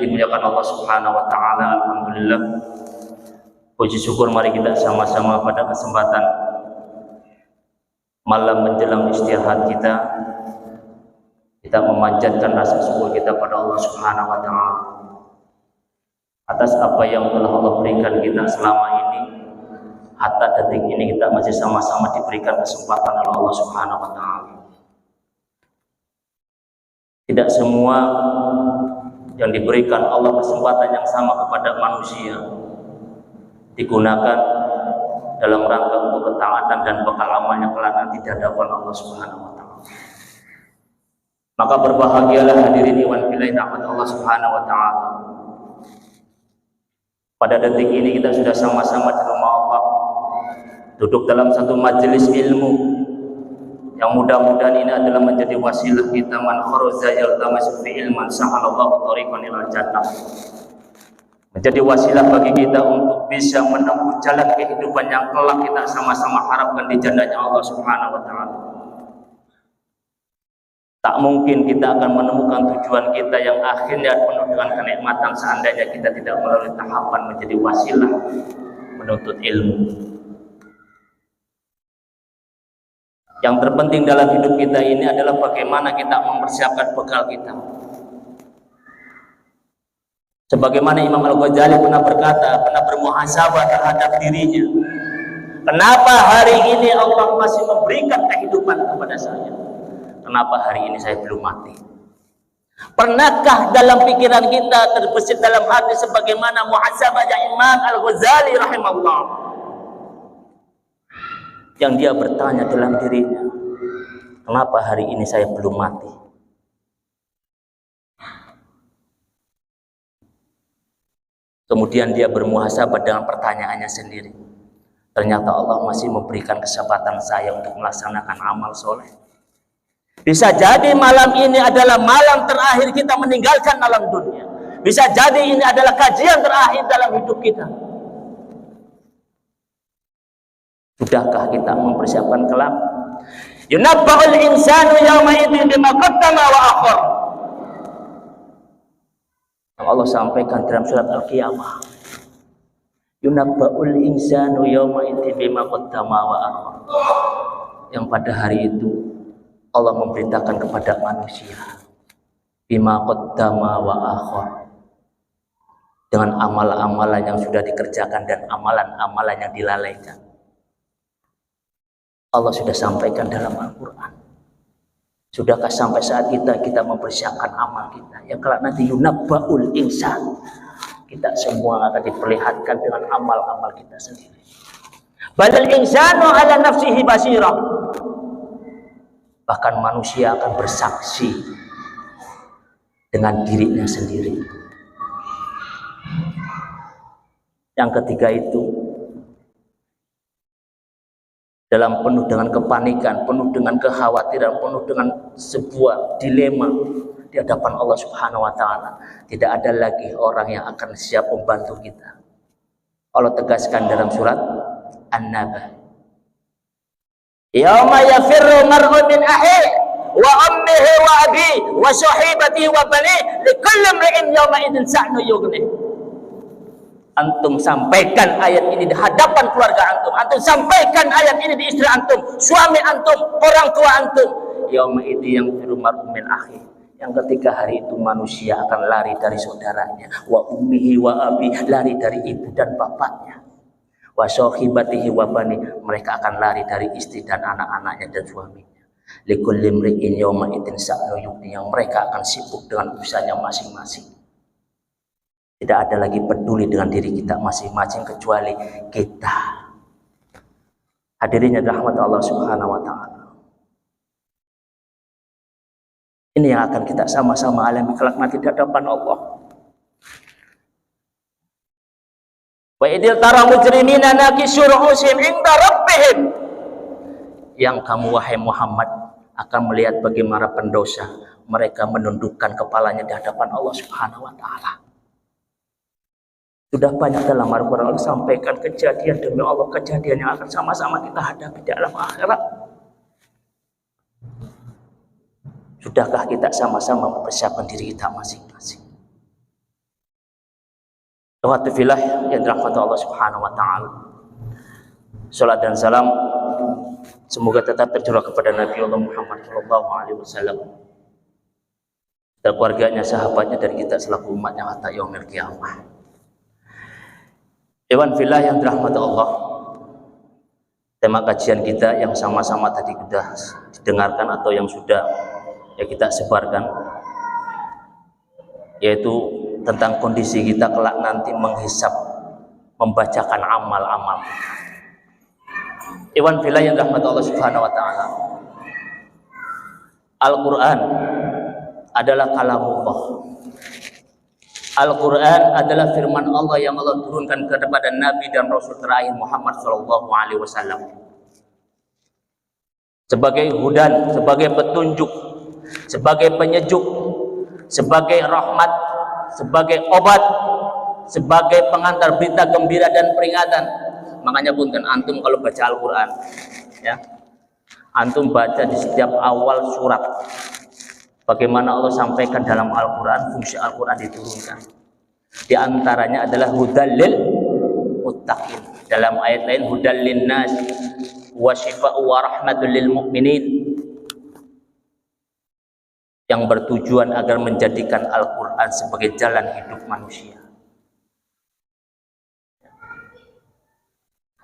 yang dimuliakan Allah Subhanahu wa taala, alhamdulillah. Puji syukur mari kita sama-sama pada kesempatan malam menjelang istirahat kita memanjatkan rasa syukur kita pada Allah Subhanahu wa taala atas apa yang telah Allah berikan kita selama ini. Hatta detik ini kita masih sama-sama diberikan kesempatan oleh Allah Subhanahu wa taala. Tidak semua yang diberikan Allah kesempatan yang sama kepada manusia digunakan dalam rangka untuk ketaatan dan bekal amalnya kelak nanti di hadapan Allah Subhanahu wa taala. Maka berbahagialah hadirin iwan fillah rahmat Allah Subhanahu wa taala. Pada detik ini kita sudah sama-sama di rumah Allah, duduk dalam satu majelis ilmu yang mudah-mudahan ini adalah menjadi wasilah kita man kharaja yaltamisu fi ilman sahalallahu thariqan ilal jannah. Menjadi wasilah bagi kita untuk bisa menempuh jalan kehidupan yang kelak kita sama-sama harapkan di jannahnya Allah Subhanahu wa taala. Tak mungkin kita akan menemukan tujuan kita yang akhirnya penuh dengan kenikmatan seandainya kita tidak melalui tahapan menjadi wasilah menuntut ilmu. Yang terpenting dalam hidup kita ini adalah bagaimana kita mempersiapkan bekal kita. Sebagaimana Imam Al-Ghazali pernah berkata, pernah bermuhasabah terhadap dirinya. Kenapa hari ini Allah masih memberikan kehidupan kepada saya? Kenapa hari ini saya belum mati? Pernahkah dalam pikiran kita terbesit dalam hati sebagaimana muhasabahnya Imam Al-Ghazali rahimahullah, yang dia bertanya dalam dirinya, kenapa hari ini saya belum mati? Kemudian dia bermuhasabah dengan pertanyaannya sendiri. Ternyata Allah masih memberikan kesempatan saya untuk melaksanakan amal soleh. Bisa jadi malam ini adalah malam terakhir kita meninggalkan alam dunia. Bisa jadi ini adalah kajian terakhir dalam hidup kita. Sudahkah kita mempersiapkan kelak? Yunabba'ul insanu yawma idzin bima qaddama wa akhar. Allah sampaikan dalam surat Al-Qiyamah. Yunabba'ul insanu yawma idzin bima qaddama wa akhar. Yang pada hari itu Allah memberitakan kepada manusia bima qaddama wa akhar, dengan amalan-amalan yang sudah dikerjakan dan amalan-amalan yang dilalaikan. Allah sudah sampaikan dalam Al-Quran. Sudahkah sampai saat kita mempersiapkan amal kita yang kelak nanti yunabba'ul insan, kita semua akan diperlihatkan dengan amal-amal kita sendiri. Balal insanu ala nafsihi basirah. Bahkan manusia akan bersaksi dengan dirinya sendiri. Yang ketiga itu dalam penuh dengan kepanikan, penuh dengan kekhawatiran, penuh dengan sebuah dilema di hadapan Allah Subhanahu wa taala. Tidak ada lagi orang yang akan siap membantu kita. Allah tegaskan dalam surat An-Naba. Yauma yafirru mar'un min akhihi wa ummihi wa abihi wa sahibatihi wa banihi likulli imri'in yawma idzin sha'nu yughnihi. Antum sampaikan ayat ini di hadapan keluarga antum. Antum sampaikan ayat ini di istri antum, suami antum, orang tua antum. Yauma idzin yafirru mar'un min akhihi. Yang ketika hari itu manusia akan lari dari saudaranya, wa ummihi wa abihi, lari dari ibu dan bapaknya. Wa sahibatihi wa bani, mereka akan lari dari istri dan anak-anaknya dan suaminya. Likulli imri'in yawma idzin sha'nu yughnihi, yang mereka akan sibuk dengan usahanya masing-masing. Tidak ada lagi peduli dengan diri kita masing-masing kecuali kita. Hadirin rahmat Allah Subhanahu wa taala. Ini yang akan kita sama-sama alami kelak nanti di hadapan Allah. Wa idil tara mujrimina nakishu ru'usihim 'inda rabbihim. Yang kamu wahai Muhammad akan melihat bagaimana pendosa mereka menundukkan kepalanya di hadapan Allah Subhanahu wa taala. Sudah banyak dalam Al-Quran Allah sampaikan kejadian demi Allah, kejadian yang akan sama-sama kita hadapi di alam akhirat. Sudahkah kita sama-sama mempersiapkan diri kita masing-masing? Ikhwati fillah yang dirahmati Allah Subhanahu wa taala. Salat dan salam semoga tetap tercurah kepada Nabi Allah Muhammad sallallahu alaihi wasallam dan keluarganya, sahabatnya, dan kita selaku umatnya hatta yaumil qiyamah. Ikhwan fillah yang dirahmati Allah. Tema kajian kita yang sama-sama tadi sudah didengarkan atau yang sudah kita sebarkan, yaitu tentang kondisi kita kelak nanti menghisap, membacakan amal-amal. Ikhwan fillah yang rahmat Allah Subhanahu wa taala. Al-Qur'an adalah kalamullah. Al-Qur'an adalah firman Allah yang Allah turunkan kepada Nabi dan Rasul terakhir Muhammad sallallahu alaihi wasallam. Sebagai hudan, sebagai petunjuk, sebagai penyejuk, sebagai rahmat, sebagai obat, sebagai pengantar berita gembira dan peringatan. Makanya punten antum kalau baca Al-Qur'an, ya, antum baca di setiap awal surat bagaimana Allah sampaikan dalam Al-Qur'an, fungsi Al-Qur'an diturunkan. Di antaranya adalah hudal lil muttaqin. Dalam ayat lain hudal linnas wa syifa'u wa rahmatul lil mu'minin, yang bertujuan agar menjadikan Al-Quran sebagai jalan hidup manusia.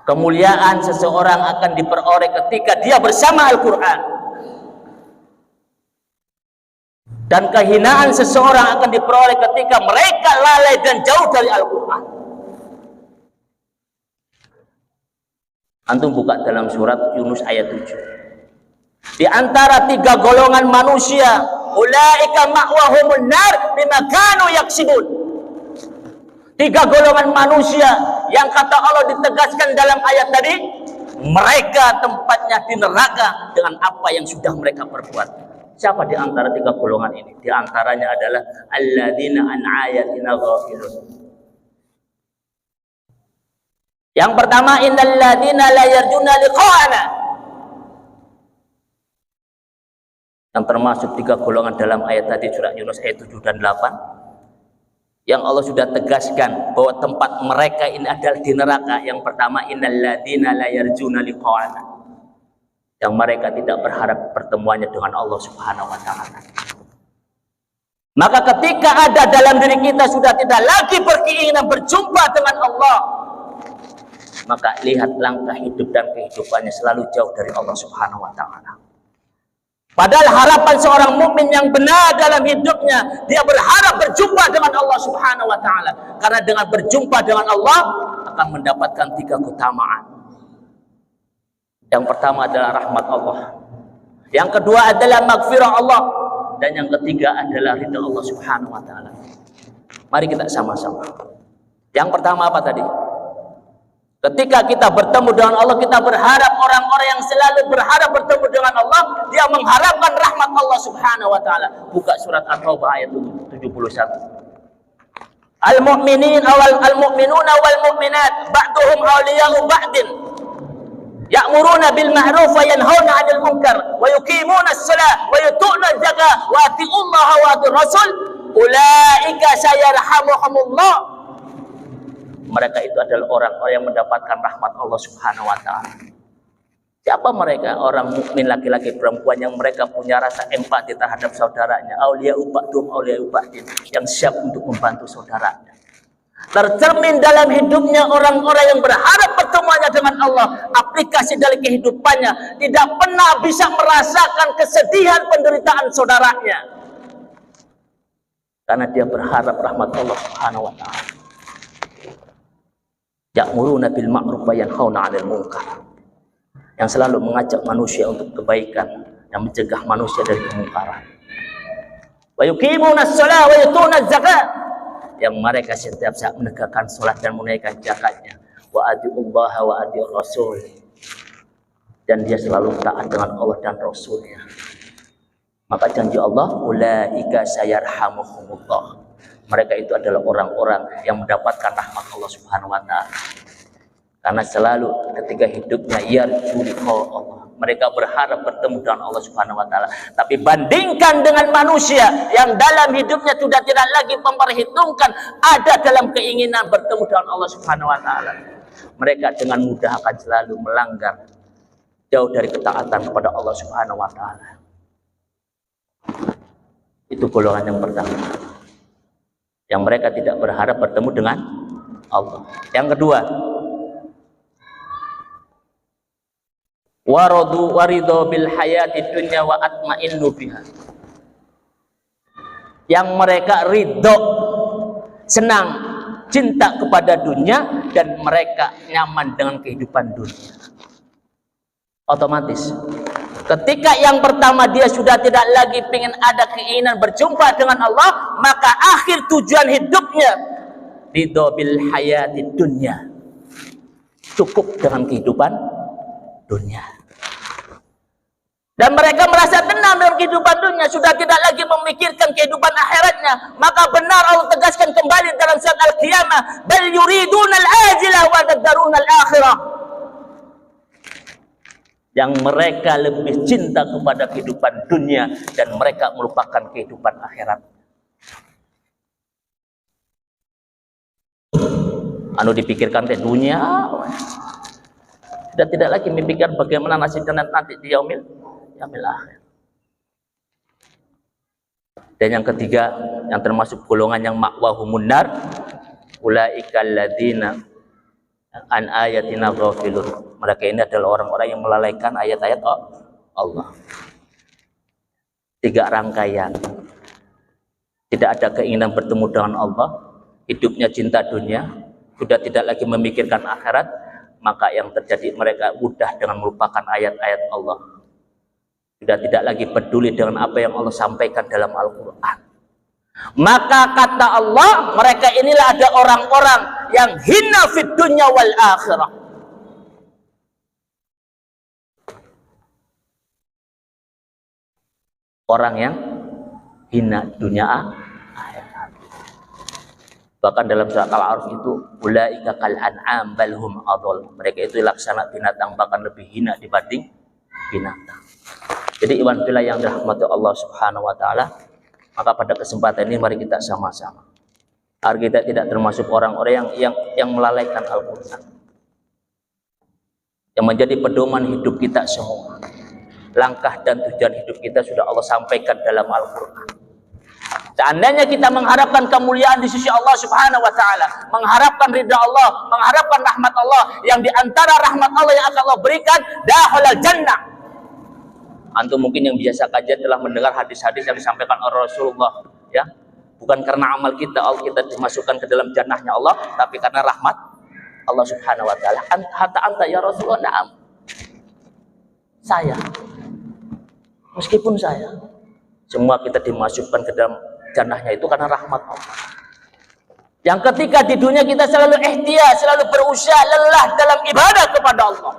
Kemuliaan seseorang akan diperoleh ketika dia bersama Al-Quran, dan kehinaan seseorang akan diperoleh ketika mereka lalai dan jauh dari Al-Quran. Antum buka dalam surat Yunus ayat 7. Di antara tiga golongan manusia, ulaika ma'wahumun nar bima kanu yaksibun. Tiga golongan manusia yang kata Allah ditegaskan dalam ayat tadi, mereka tempatnya di neraka dengan apa yang sudah mereka perbuat. Siapa di antara tiga golongan ini? Di antaranya adalah alladzina an ayatina ghafilun. Yang pertama, innal ladzina la yarjuna liqa'ana. Yang termasuk tiga golongan dalam ayat tadi surah Yunus ayat 7 dan 8 yang Allah sudah tegaskan bahwa tempat mereka ini adalah di neraka. Yang pertama, innal ladzina la yarjuna liqa'ana, yang mereka tidak berharap pertemuannya dengan Allah Subhanahu wa taala. Maka ketika ada dalam diri kita sudah tidak lagi berkeinginan berjumpa dengan Allah, maka lihat langkah hidup dan kehidupannya selalu jauh dari Allah Subhanahu wa taala. Padahal harapan seorang mukmin yang benar dalam hidupnya, dia berharap berjumpa dengan Allah Subhanahu wa taala. Karena dengan berjumpa dengan Allah akan mendapatkan tiga keutamaan. Yang pertama adalah rahmat Allah. Yang kedua adalah maghfirah Allah, dan yang ketiga adalah ridha Allah Subhanahu wa taala. Mari kita sama-sama. Yang pertama apa tadi? Ketika kita bertemu dengan Allah, kita berharap, orang-orang yang selalu berharap bertemu dengan Allah, dia mengharapkan rahmat Allah Subhanahu wa taala. Buka surat At-Taubah ayat 71. Al-mu'minuna wal mu'minat ba'duhum awliya'u ba'din. Ya'muruna bil ma'ruf wa yanhauna 'anil munkar wa yuqimuna as-shalah wa yu'tuna az-zakah wa atiullaha wa atiur rasul ulaika sayarhamuhumullah. Mereka itu adalah orang-orang yang mendapatkan rahmat Allah Subhanahu wa taala. Siapa mereka? Orang mukmin laki-laki perempuan yang mereka punya rasa empati terhadap saudaranya. Auliya'u ba'dum auliya'u ba'din, yang siap untuk membantu saudaranya. Tercermin dalam hidupnya orang-orang yang berharap pertemuannya dengan Allah. Aplikasi dari kehidupannya, tidak pernah bisa merasakan kesedihan penderitaan saudaranya, karena dia berharap rahmat Allah Subhanahu wa taala. Ya'muruna bil ma'ruf wa yanhauna 'anil munkar, yang selalu mengajak manusia untuk kebaikan dan mencegah manusia dari kemungkaran. Wa yuqimuna as-shalah wa yutuna az-zakah, yang mereka setiap saat menegakkan salat dan menunaikan zakatnya. Wa atiullaha wa atiur rasul, dan dia selalu taat dengan Allah dan Rasulnya. Maka janji Allah, ulaika sayarhamuhumullah, mereka itu adalah orang-orang yang mendapatkan rahmat Allah Subhanahu wa taala. Karena selalu ketika hidupnya yarju liqa Allah, Mereka berharap bertemu dengan Allah Subhanahu wa taala. Tapi bandingkan dengan manusia yang dalam hidupnya sudah tidak lagi memperhitungkan ada dalam keinginan bertemu dengan Allah Subhanahu wa taala. Mereka dengan mudah akan selalu melanggar jauh dari ketaatan kepada Allah Subhanahu wa taala. Itu golongan yang pertama. Yang mereka tidak berharap bertemu dengan Allah. Yang kedua, warido bil hayati dunya wa atma'innu biha. Yang mereka ridho, senang, cinta kepada dunia, dan mereka nyaman dengan kehidupan dunia. Otomatis ketika yang pertama dia sudah tidak lagi ingin ada keinginan berjumpa dengan Allah, maka akhir tujuan hidupnya ridho bil hayati dunya, cukup dengan kehidupan dunia. Dan mereka merasa tenang dalam kehidupan dunia, sudah tidak lagi memikirkan kehidupan akhiratnya. Maka benar Allah tegaskan kembali dalam surat Al-Qiyamah, bal yuriduna al-ajilah wa tadharuna al-akhirah. Yang mereka lebih cinta kepada kehidupan dunia dan mereka melupakan kehidupan akhirat. Anu dipikirkan teh dunia, sudah tidak lagi memikirkan bagaimana nasibnya nanti di yaumil akhir. Dan yang ketiga, yang termasuk golongan yang ma'wahumun nar, ulaika alladzina an ayatina ghafilun. Mereka ini adalah orang-orang yang melalaikan ayat-ayat Allah. 3 rangkaian. Tidak ada keinginan bertemu dengan Allah, hidupnya cinta dunia, sudah tidak lagi memikirkan akhirat, maka yang terjadi mereka mudah dengan melupakan ayat-ayat Allah. Sudah tidak lagi peduli dengan apa yang Allah sampaikan dalam Al-Quran. Maka kata Allah, mereka inilah ada orang-orang yang hina fid dunya wal akhirah. Orang yang hina dunia akhirat. Bahkan dalam surat Al-A'raf itu, ulaika kal an'am bal hum adall. Mereka itu laksana binatang, bahkan lebih hina dibanding binatang. Jadi iwan fillah yang dirahmati Allah Subhanahu wa taala, maka pada kesempatan ini mari kita sama-sama agar kita tidak termasuk orang-orang yang melalaikan Al-Qur'an. Yang menjadi pedoman hidup kita semua. Langkah dan tujuan hidup kita sudah Allah sampaikan dalam Al-Qur'an. Seandainya kita mengharapkan kemuliaan di sisi Allah Subhanahu wa taala, mengharapkan ridha Allah, mengharapkan rahmat Allah, yang diantara rahmat Allah yang akan Allah berikan dakhulal jannah. Antum mungkin yang biasa kajian telah mendengar hadis-hadis yang disampaikan oleh Rasulullah, ya. Bukan karena amal kita dimasukkan ke dalam jannahnya Allah, tapi karena rahmat Allah Subhanahu wa taala. Anta ya Rasulullah, na'am. Saya. Meskipun saya, semua kita dimasukkan ke dalam jannahnya itu karena rahmat Allah. Yang ketika di dunia kita selalu ikhtiar, selalu berusaha, lelah dalam ibadah kepada Allah,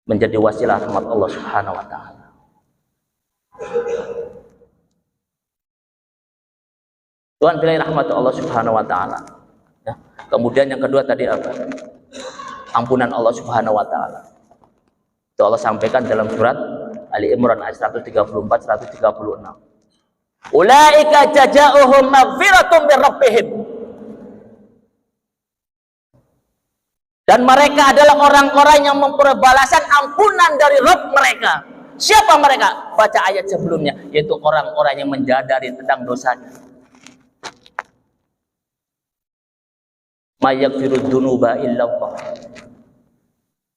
menjadi wasilah rahmat Allah Subhanahu wa taala. Tuhan pilih rahmat Allah Subhanahu wa taala. Ya. Kemudian yang kedua tadi apa? Ampunan Allah Subhanahu wa taala. Itu Allah sampaikan dalam surat Ali Imran ayat 134 136. Ulaika jazaohum maghfiratun min rabbihim. Dan mereka adalah orang-orang yang memperoleh balasan ampunan dari Rabb mereka. Siapa mereka? Baca ayat sebelumnya, yaitu orang-orang yang menjadari tentang dosanya. May yaghfirud dzunuba illallah.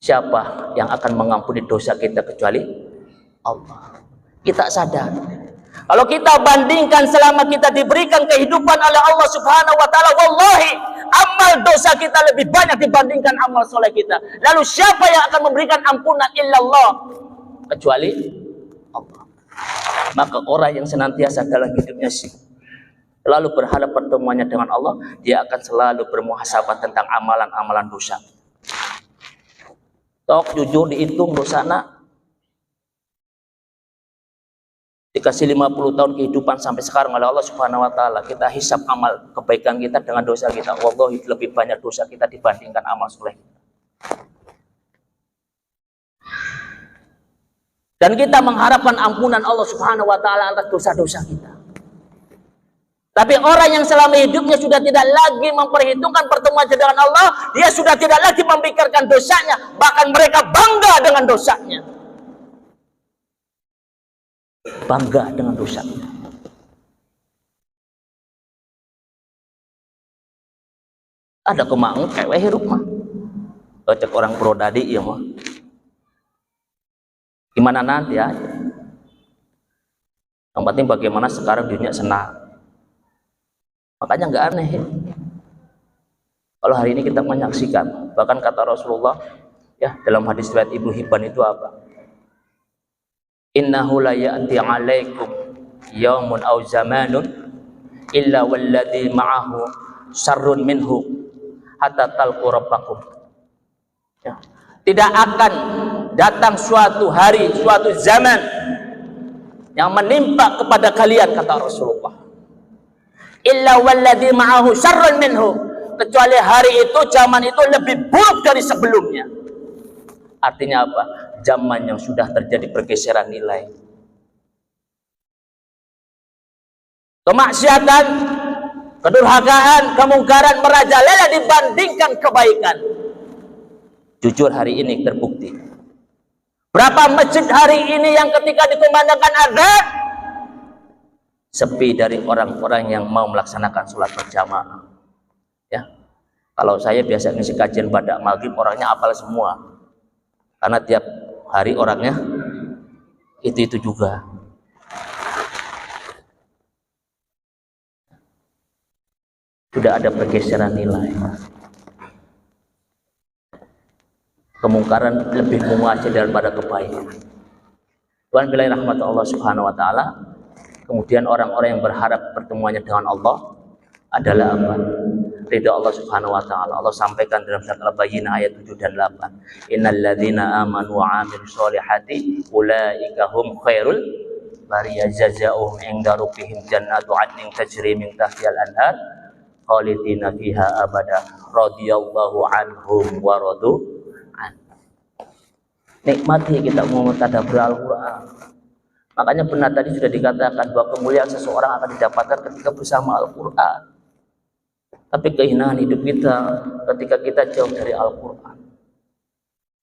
Siapa yang akan mengampuni dosa kita kecuali Allah? Kita sadar. Kalau kita bandingkan selama kita diberikan kehidupan oleh Allah Subhanahu wa taala, wallahi amal dosa kita lebih banyak dibandingkan amal soleh kita. Lalu siapa yang akan memberikan ampunan illallah kecuali Allah? Maka orang yang senantiasa dalam hidupnya selalu berharap pertemuannya dengan Allah, dia akan selalu bermuhasabah tentang amalan-amalan dosa. Tok jujur dihitung dosana, dikasih 50 tahun kehidupan sampai sekarang oleh Allah Subhanahu wa taala, kita hisap amal kebaikan kita dengan dosa kita. Wallahi lebih banyak dosa kita dibandingkan amal soleh. Dan kita mengharapkan ampunan Allah Subhanahu wa taala atas dosa-dosa kita. Tapi orang yang selama hidupnya sudah tidak lagi memperhitungkan pertemuan dengan Allah, dia sudah tidak lagi memikirkan dosanya, bahkan mereka bangga dengan dosanya. Bangga dengan dosanya. Ada kemang kayak hirup mah. Cek orang pro tadi iya mah. Gimana nanti aja. Yang penting bagaimana sekarang dunia senang. Makanya nggak aneh ya. Kalau hari ini kita menyaksikan, bahkan kata Rasulullah ya dalam hadis riwayat Ibnu Hibban itu apa? Innahu la ya'ti 'alaikum yaumun aw zamanun illa walladzi ma'ahu syarrun minhu hatta talqu rabbakum. Ya. Tidak akan datang suatu hari, suatu zaman yang menimpa kepada kalian, kata Rasulullah, illa walladzi ma'ahu syarrun minhu, kecuali hari itu, zaman itu lebih buruk dari sebelumnya. Artinya apa? Zaman yang sudah terjadi pergeseran nilai, kemaksiatan, kedurhakaan, kemungkaran merajalela dibandingkan kebaikan. Jujur hari ini terbukti. Berapa masjid hari ini yang ketika dikumandangkan azan sepi dari orang-orang yang mau melaksanakan sholat berjamaah. Ya, kalau saya biasa ngisi kajian pada maghrib orangnya apal semua, karena tiap hari orangnya itu juga. Sudah ada pergeseran nilai. Kemungkaran lebih menguasai daripada kebaikan. Tuhan bilai rahmat Allah Subhanahu wa taala. Kemudian orang-orang yang berharap pertemuannya dengan Allah adalah apa? Ridha Allah Subhanahu wa taala. Allah sampaikan dalam surat Al-Bayyinah ayat 7 dan 8. Innal ladzina amanu wa 'amilus sholihati ulaika hum khairul bariyah jazaohum 'inda rabbihim jannatu 'adnin tajri min tahtihal anhar khalidina fiha abada radhiyallahu anhum wa radu. Nikmati kita mau mentadabbur Al-Quran. Makanya benar tadi sudah dikatakan bahwa kemuliaan seseorang akan didapatkan ketika bersama Al-Quran. Tapi kehinaan hidup kita ketika kita jauh dari Al-Quran.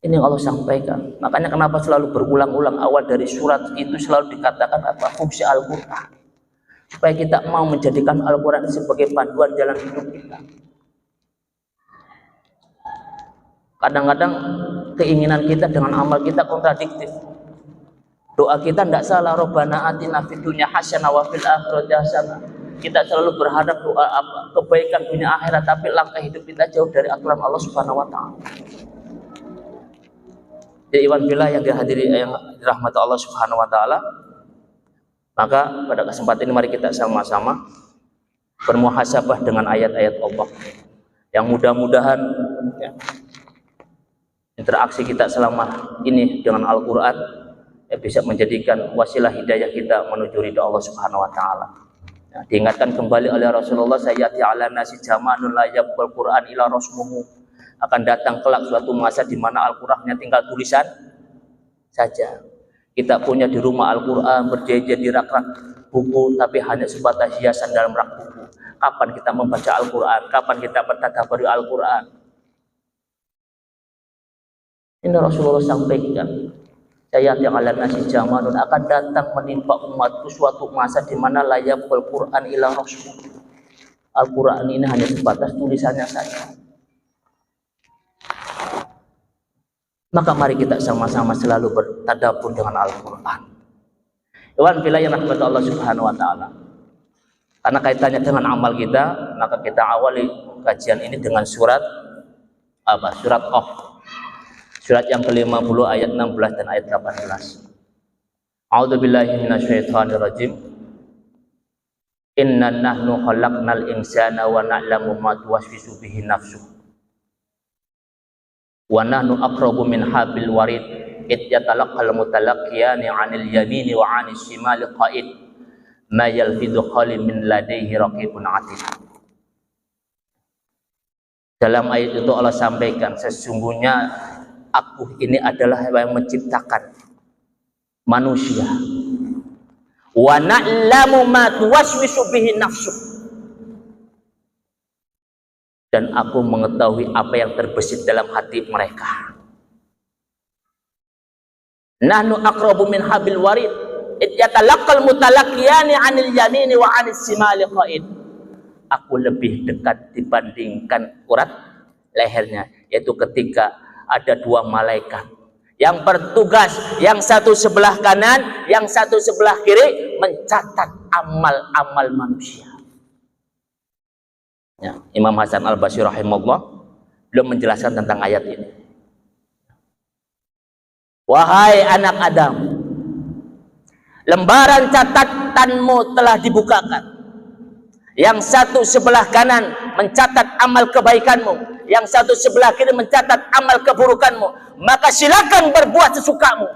Ini yang Allah sampaikan. Makanya kenapa selalu berulang-ulang awal dari surat itu selalu dikatakan apa? Fungsi Al-Quran. Supaya kita mau menjadikan Al-Quran sebagai panduan jalan hidup kita. Kadang-kadang keinginan kita dengan amal kita kontradiktif. Doa kita tidak salah, Rabbana atina fid dunya hasanah wa fil akhirati hasanah. Kita selalu berharap doa apa? Kebaikan dunia akhirat, tapi langkah hidup kita jauh dari aturan Allah Subhanahu wa taala. Jadi iwan billah yang dihadiri yang dirahmati Allah Subhanahu wa taala. Maka pada kesempatan ini mari kita sama-sama bermuhasabah dengan ayat-ayat Allah. Yang mudah-mudahan ya, interaksi kita selama ini dengan Al-Quran ya, bisa menjadikan wasilah hidayah kita menuju ridha Allah Subhanahu wa taala. Ya, diingatkan kembali oleh Rasulullah, sayyati ala nasi zamanun la yabqal Quran ila rasmuhu. Akan datang kelak suatu masa di mana Al-Qur'annya tinggal tulisan saja. Kita punya di rumah Al-Quran berjejer di rak-rak buku, tapi hanya sebatas hiasan dalam rak buku. Kapan kita membaca Al-Quran? Kapan kita bertadabbur Al-Quran? Ini Rasulullah sampaikan, saya yang ala nasi zamanun, akan datang menimpa umatku suatu masa di mana layak Al-Quran ila rasul. Al-Quran ini hanya sebatas tulisannya saja. Maka mari kita sama-sama selalu bertadabbur dengan Al-Quran. Iwan bila yang rahmat Allah Subhanahu wa taala. Karena kaitannya dengan amal kita, maka kita awali kajian ini dengan surat apa? Surat Qaf. Surat yang ke-50 ayat 16 dan ayat 18. A'udzubillahi minasyaitonirrajim. Inna nahnu khalaqnal insana wa na'lamu ma tuwaswisu bihi nafsuh. Wa nahnu aqrabu min hablil warid id yatalaqqal mutalaqqiyani 'anil yamini wa 'anis shimali qa'id ma yalfidhu qalim min ladaihi raqibun 'atid. Dalam ayat itu Allah sampaikan, sesungguhnya aku ini adalah yang menciptakan manusia. Wa na'lamu ma tuwaswisu bihi nafsu. Dan aku mengetahui apa yang terbesit dalam hati mereka. Nahnu aqrabu min habil warid id yatalaqqal mutalaqiyani 'anil yamini wa 'anis shimali qa'id. Aku lebih dekat dibandingkan urat lehernya, yaitu ketika ada dua malaikat yang bertugas, yang satu sebelah kanan, yang satu sebelah kiri, mencatat amal-amal manusia. Ya, Imam Hasan Al-Basri rahimahullah belum menjelaskan tentang ayat ini. Wahai anak Adam, lembaran catatanmu telah dibukakan. Yang satu sebelah kanan mencatat amal kebaikanmu, yang satu sebelah kiri mencatat amal keburukanmu. Maka silakan berbuat sesukamu.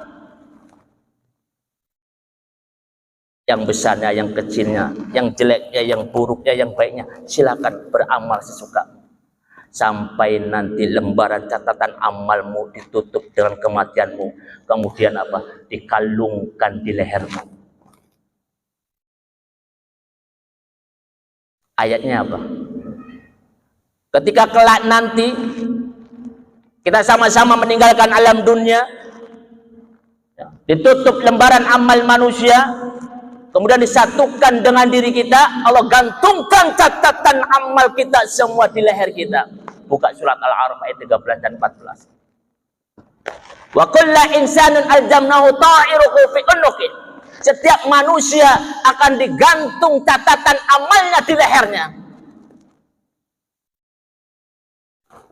Yang besarnya, yang kecilnya, yang jeleknya, yang buruknya, yang baiknya, silakan beramal sesukamu. Sampai nanti lembaran catatan amalmu ditutup dengan kematianmu. Kemudian apa? Dikalungkan di lehermu. Ayatnya apa? Ketika kelak nanti kita sama-sama meninggalkan alam dunia, ditutup lembaran amal manusia, kemudian disatukan dengan diri kita, Allah gantungkan catatan amal kita semua di leher kita. Buka surat Al-A'raf ayat 13 dan 14. Wa kullu insanin aljamnahu ta'iruhu fi unuqi. Setiap manusia akan digantung catatan amalnya di lehernya.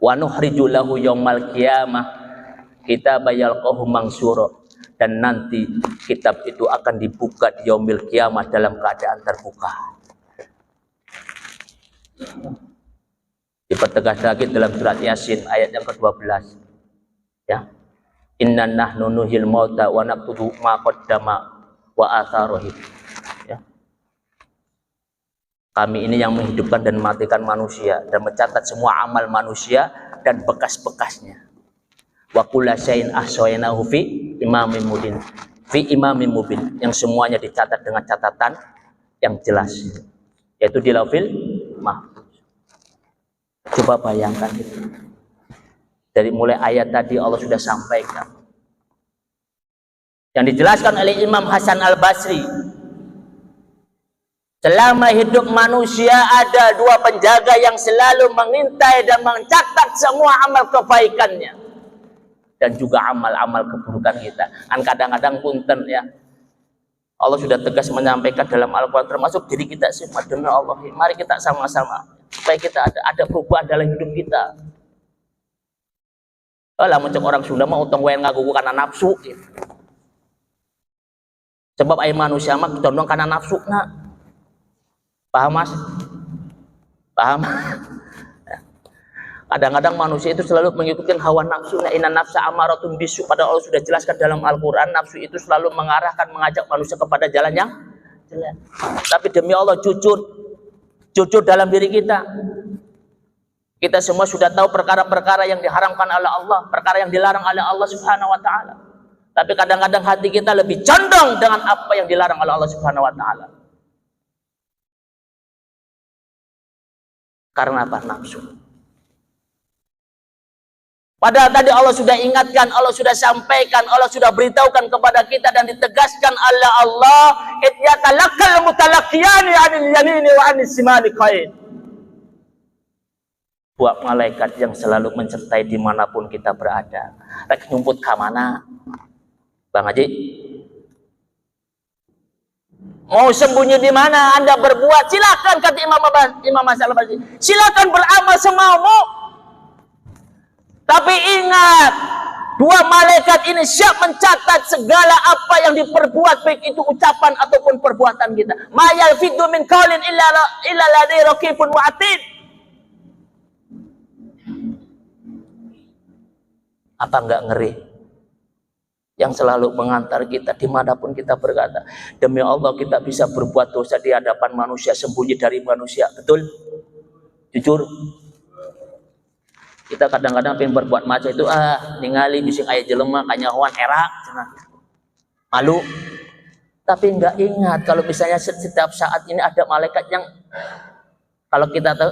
Wa nuhriju lahu yaumal qiyamah kitab yalqahu mansura. Dan nanti kitab itu akan dibuka di yaumil qiyamah dalam keadaan terbuka. Dipertegas lagi dalam surat Yasin ayat yang ke-12. Ya. Inna nahnu nuhyil mauta wa naktubu ma qaddama wa atharuhi. Ya. Kami ini yang menghidupkan dan mematikan manusia dan mencatat semua amal manusia dan bekas-bekasnya. Wa kulla syai'in ahsaynahu fi imamin mubin. Fi imamin mubin, yang semuanya dicatat dengan catatan yang jelas, yaitu di Lauhil Mahfuz. Coba bayangkan itu. Dari mulai ayat tadi Allah sudah sampaikan. Yang dijelaskan oleh Imam Hasan Al-Basri, selama hidup manusia ada dua penjaga yang selalu mengintai dan mencatat semua amal kebaikannya dan juga amal-amal keburukan kita. Kadang-kadang punten ya, Allah sudah tegas menyampaikan dalam Al-Quran, termasuk diri kita semua. Demi Allah, mari kita sama-sama supaya kita ada perubahan dalam hidup kita. Lah mencek orang Sunda mah utang wae ngagugu karena nafsu gitu. Sebab ai manusia mah condong karena nafsu na. Paham Mas? Paham? Kadang-kadang manusia itu selalu mengikuti hawa nafsu. Inna nafsa amaratun bisu. Padahal Allah sudah jelaskan dalam Al-Quran, nafsu itu selalu mengarahkan, mengajak manusia kepada jalan yang jelek. Tapi demi Allah, jujur dalam diri kita. Kita semua sudah tahu perkara-perkara yang diharamkan oleh Allah, perkara yang dilarang oleh Allah Subhanahu wa taala. Tapi kadang-kadang hati kita lebih condong dengan apa yang dilarang oleh Allah Subhanahu wa taala. Karena apa? Nafsu. Padahal tadi Allah sudah ingatkan, Allah sudah sampaikan, Allah sudah beritahukan kepada kita dan ditegaskan oleh Allah, "Iyyatalaqqal mutalaqiyani 'anil yamini wa 'anis shimali qa'id." Buat malaikat yang selalu mensertai dimanapun kita berada. Rek nyumput ke mana? Bang Haji, mau sembunyi di mana Anda berbuat? Silakan, kata Imam Hasan Al-Basri. Silakan beramal semaumu. Tapi ingat, dua malaikat ini siap mencatat segala apa yang diperbuat, baik itu ucapan ataupun perbuatan kita. Ma yalfidu min qaulin illa ladaihi raqibun atid. Apa enggak ngeri? Yang selalu mengantar kita dimanapun kita berkata. Demi Allah kita bisa berbuat dosa di hadapan manusia, sembunyi dari manusia. Betul? Jujur? Kita kadang-kadang pengen berbuat macam itu, ningali bising aya jelema kanyahoan era. malu. Tapi nggak ingat kalau misalnya setiap saat ini ada malaikat yang kalau kita tahu,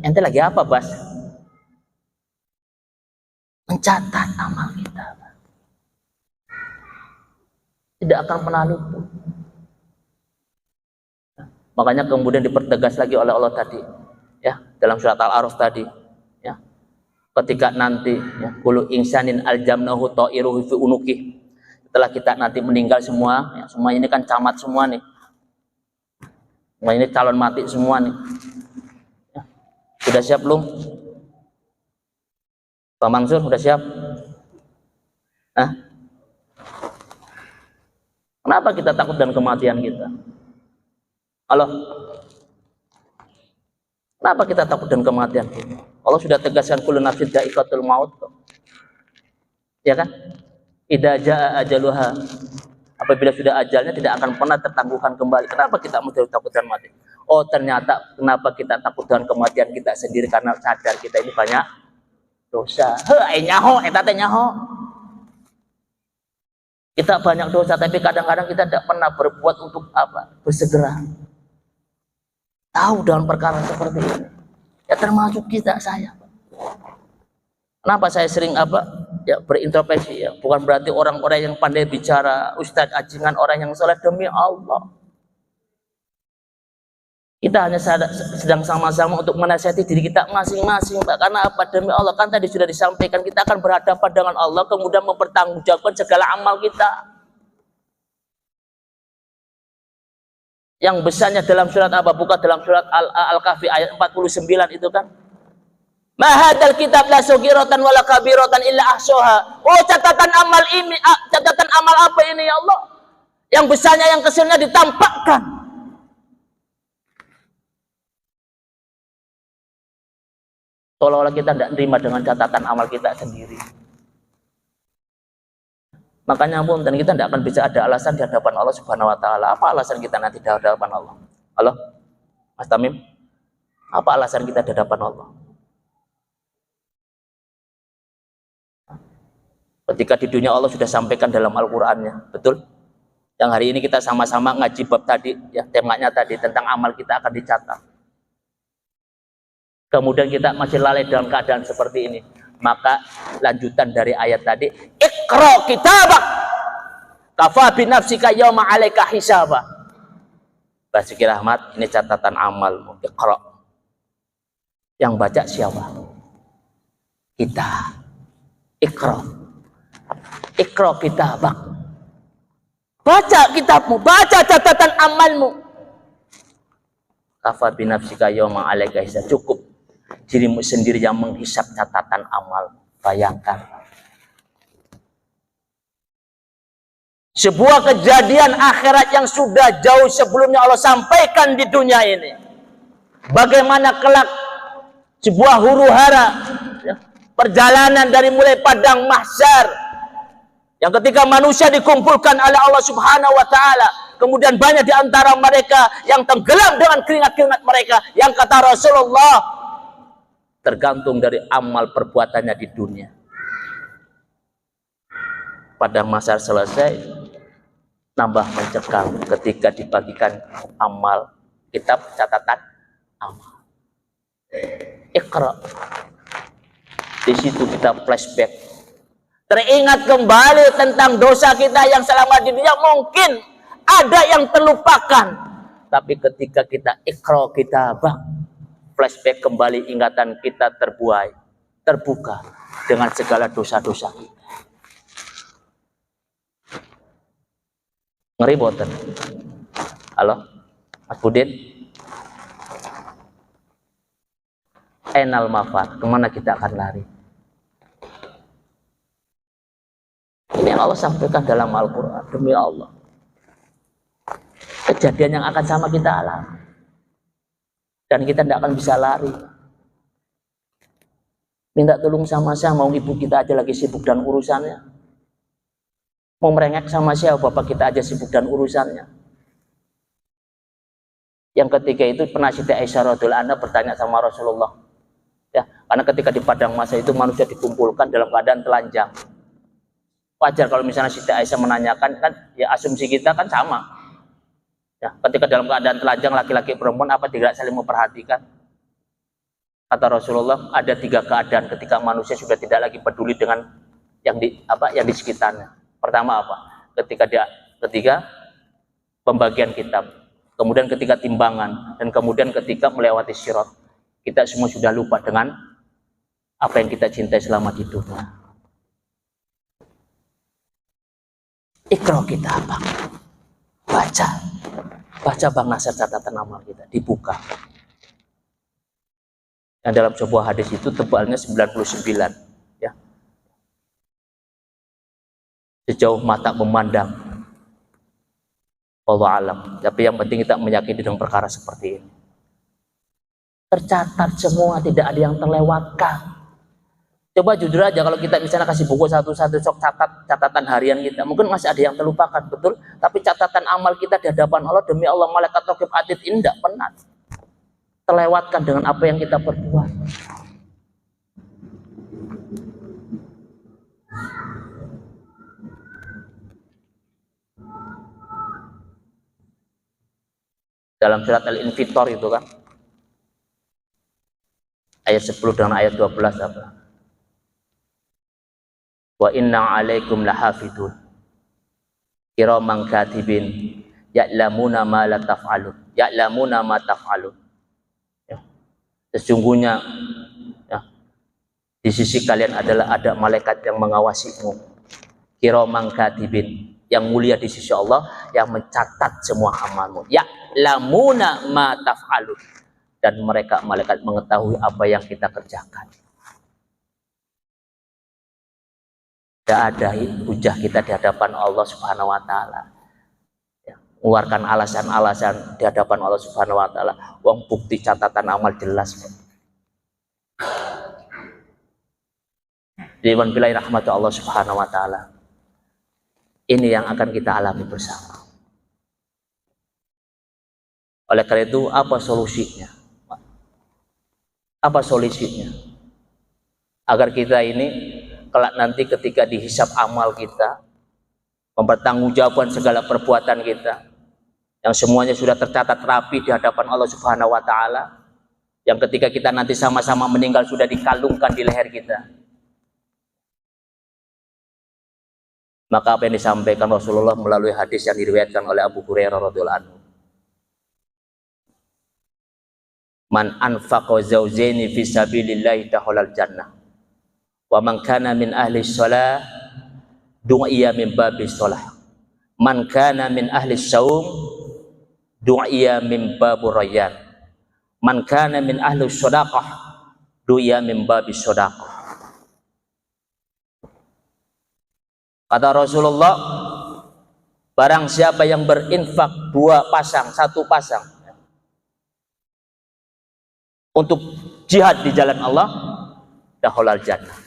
ente lagi apa, Bas? Mencatat amal kita. Tidak akan pernah luput. Makanya kemudian dipertegas lagi oleh Allah tadi, ya, dalam surat Al-A'raf tadi, ya. Ketika nanti ya, kullu insanin aljamnahu ta'iruhu fi unuki. Setelah kita nanti meninggal semua, ya, semua ini kan camat semua nih. Semua ini calon mati semua nih. Ya. Sudah siap belum? Pak Mansur sudah siap? Hah? Kenapa kita takut dengan kematian kita? Halo? Kenapa kita takut dengan kematian kita? Allah sudah tegaskan kullu nafsin dha'iqatul maut. Ya kan? Idza jaa ajaluha. Apabila sudah ajalnya tidak akan pernah tertangguhkan kembali. Kenapa kita mesti takut dengan mati? Oh, ternyata kenapa kita takut dengan kematian kita sendiri karena sadar kita ini banyak dosa. Nyaho, eta teh nyaho. Kita banyak dosa tapi kadang-kadang kita tidak pernah berbuat untuk apa? Bersegera. Tahu dengan perkara seperti ini. Ya termasuk kita, saya. Kenapa saya sering apa? Ya berintrospeksi ya. Bukan berarti orang-orang yang pandai bicara, ustadz ajengan, orang yang soleh, demi Allah. Kita hanya sedang sama-sama untuk menasihati diri kita masing-masing, Pak. Karena apa? Demi Allah, kan tadi sudah disampaikan kita akan berhadapan dengan Allah, kemudian mempertanggungjawabkan segala amal kita. Yang besarnya dalam surat apa? Buka dalam surat Al-Kahfi ayat 49 itu kan. Mahadal kitab la sugiratan wala kabiratan illa ahsoha. Oh, catatan amal ini, catatan amal apa ini ya Allah? Yang besarnya yang kecilnya ditampakkan. Seolah-olah kita tidak terima dengan catatan amal kita sendiri. Makanya pun dan kita tidak akan bisa ada alasan di hadapan Allah Subhanahu wa taala. Apa alasan kita nanti di hadapan Allah? Halo? Mas Tamim? Apa alasan kita di hadapan Allah? Ketika di dunia Allah sudah sampaikan dalam Al-Qur'annya, betul? Yang hari ini kita sama-sama ngaji bab tadi, ya, temanya tadi tentang amal kita akan dicatat. Kemudian kita masih lalai dalam keadaan seperti ini. Maka lanjutan dari ayat tadi, Iqra kitabak kafa bi nafsika yawma 'alaika hisaba. Basuki Rahmat, ini catatan amalmu. Iqra. Yang baca siapa? Kita. Iqra. Iqra kitabak. Baca kitabmu, baca catatan amalmu. Kafa bi nafsika yawma 'alaika hisaba. Cukup dirimu sendiri yang menghisap catatan amal. Bayangkan sebuah kejadian akhirat yang sudah jauh sebelumnya Allah sampaikan di dunia ini. Bagaimana kelak sebuah huru-hara perjalanan dari mulai padang mahsyar yang ketika manusia dikumpulkan oleh Allah Subhanahu wa taala, kemudian banyak di antara mereka yang tenggelam dengan keringat-keringat mereka, yang kata Rasulullah tergantung dari amal perbuatannya di dunia. Pada masa selesai, nambah mencekam ketika dibagikan amal, kitab catatan amal. Iqra. Di situ kita flashback, teringat kembali tentang dosa kita yang selama di dunia mungkin ada yang terlupakan, tapi ketika kita iqra kitabak, flashback kembali, ingatan kita terbuka dengan segala dosa-dosa kita. Ngeri boten. Halo, Mas Budin. Enal mafat, kemana kita akan lari? Ini yang Allah sampaikan dalam Al-Quran. Demi Allah, kejadian yang akan sama kita alami. Dan kita tidak akan bisa lari. Minta tolong sama saya, mau ibu kita aja lagi sibuk dan urusannya. Mau merengek sama siapa, bapak kita aja sibuk dan urusannya. Yang ketiga itu pernah Siti Aisyah radhiyallahu anha bertanya sama Rasulullah. Ya, karena ketika di padang masa itu manusia dikumpulkan dalam keadaan telanjang. Wajar kalau misalnya Siti Aisyah menanyakan, kan ya asumsi kita kan sama. Ya, ketika dalam keadaan telanjang laki-laki perempuan apa tidak saling memperhatikan? Kata Rasulullah, ada 3 keadaan ketika manusia sudah tidak lagi peduli dengan yang di sekitarnya. Pertama apa? Ketika pembagian kitab, kemudian ketika timbangan, dan kemudian ketika melewati sirat. Kita semua sudah lupa dengan apa yang kita cintai selama di dunia. Ikra kita apa? Baca Bang Nasir catatan amal kita, dibuka. Yang dalam sebuah hadis itu tebalnya 99, ya. Sejauh mata memandang. Wallahu alam. Tapi yang penting kita meyakini dengan perkara seperti ini. Tercatat semua, tidak ada yang terlewatkan. Coba jujur aja, kalau kita misalnya kasih buku satu-satu, sok catatan harian kita, mungkin masih ada yang terlupakan, betul. Tapi catatan amal kita di hadapan Allah, demi Allah, malaikat raqib atid ini tidak pernah terlewatkan dengan apa yang kita perbuat. Dalam surat Al-Infitor itu kan, ayat 10 dan ayat 12 apa? Wa inna alaikum lahafidun kiraman katibin ya'lamuna ma la taf'alun ya'lamuna ma taf'alun. Ya. Sesungguhnya ya, di sisi kalian ada malaikat yang mengawasimu, kiraman katibin, yang mulia di sisi Allah, yang mencatat semua amalmu, ya'lamuna ma taf'alun, dan mereka malaikat mengetahui apa yang kita kerjakan. Tidak ada hujah kita di hadapan Allah Subhanahu wa Ta'ala. Ya, mengeluarkan alasan-alasan di hadapan Allah Subhanahu wa Ta'ala. Uang bukti catatan amal jelas. Diwan billahi rahmatu Allah Subhanahu wa Ta'ala. Ini yang akan kita alami bersama. Oleh karena itu, apa solusinya? Apa solusinya? Agar kita ini kelak nanti ketika dihisab amal kita, mempertanggungjawabkan segala perbuatan kita, yang semuanya sudah tercatat rapi di hadapan Allah Subhanahu wa Ta'ala, yang ketika kita nanti sama-sama meninggal sudah dikalungkan di leher kita. Maka apa yang disampaikan Rasulullah melalui hadis yang diriwayatkan oleh Abu Hurairah radhiyallahu anhu, man anfaqa zawjaini fi sabilillahi dakhalal jannah wa man kana min ahli shalah du'iya min babis shalah, man kana min ahli saum du'iya min babur rayyan, man kana min ahli shadaqah du'iya min babis shadaqah. Kata Rasulullah, barang siapa yang berinfak 2 pasang, 1 pasang untuk jihad di jalan Allah, dakhalal jannah.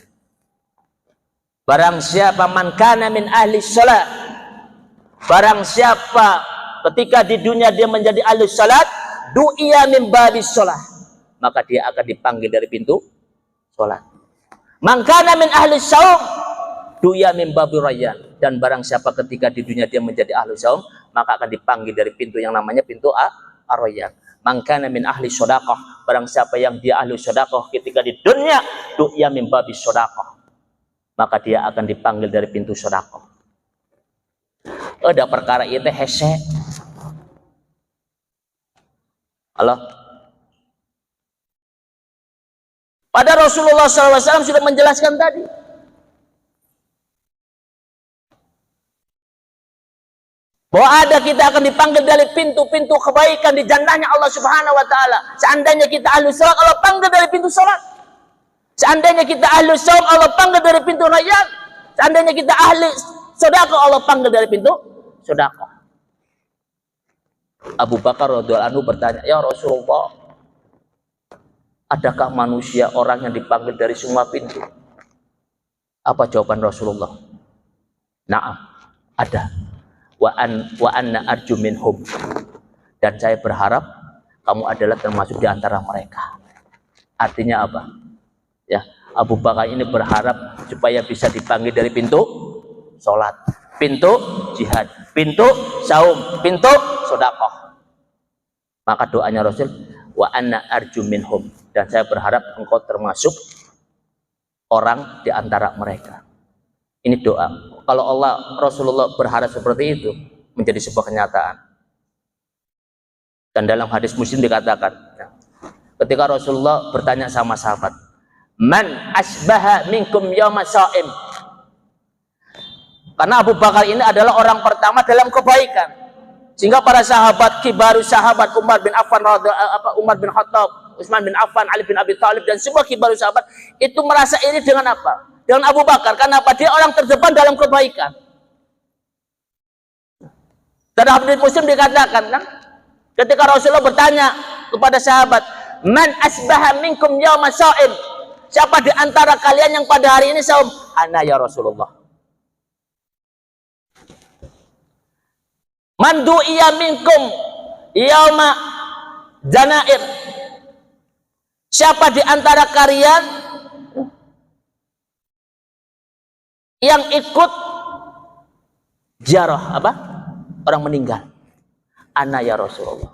Barang siapa man kana min ahli salat, barang siapa ketika di dunia dia menjadi ahli salat, du'iya min babis salat, maka dia akan dipanggil dari pintu salat. Man kana min ahli saum, du'iya min babir rayyan, dan barang siapa ketika di dunia dia menjadi ahli saum, maka akan dipanggil dari pintu yang namanya pintu ar-rayyan. Man kana min ahli shadaqah, barang siapa yang dia ahli shadaqah ketika di dunia, du'iya min babis shadaqah, maka dia akan dipanggil dari pintu sedekah. Ada perkara itu hese. Allah. Pada Rasulullah SAW sudah menjelaskan tadi. Bahwa ada kita akan dipanggil dari pintu-pintu kebaikan di jannahnya Allah Subhanahu wa Ta'ala. Seandainya kita ahli salat, Allah panggil dari pintu salat. Seandainya kita ahli saum, Allah panggil dari pintu rayyan. Seandainya kita ahli sedekah, Allah panggil dari pintu sedekah. Abu Bakar radhiyallahu anhu bertanya, "Ya Rasulullah, adakah manusia orang yang dipanggil dari semua pintu?" Apa jawaban Rasulullah? Na'am, ada. Wa anna arju minhum, dan saya berharap kamu adalah termasuk di antara mereka. Artinya apa? Ya, Abu Bakar ini berharap supaya bisa dipanggil dari pintu sholat, pintu jihad, pintu saum, pintu sedekah. Maka doanya Rasul, wa anna arju minhum, dan saya berharap engkau termasuk orang di antara mereka. Ini doa. Kalau Rasulullah berharap seperti itu, menjadi sebuah kenyataan. Dan dalam hadis Muslim dikatakan, ketika Rasulullah bertanya sama sahabat, man asbaha minkum yawma sha'im. Karena Abu Bakar ini adalah orang pertama dalam kebaikan, sehingga para sahabat, kibarus sahabat, Umar bin Affan, Umar bin Khattab, Utsman bin Affan, Ali bin Abi Thalib, dan semua kibarus sahabat itu merasa iri dengan apa? Dengan Abu Bakar. Karena apa? Dia orang terdepan dalam kebaikan. Dan hadis Muslim dikatakan, kan? Ketika Rasulullah bertanya kepada sahabat, man asbaha minkum yawma sha'im, siapa di antara kalian yang pada hari ini saum? Ana ya Rasulullah. Man du'iya minkum yawma janair, siapa di antara kalian yang ikut ziarah apa? Orang meninggal. Ana ya Rasulullah.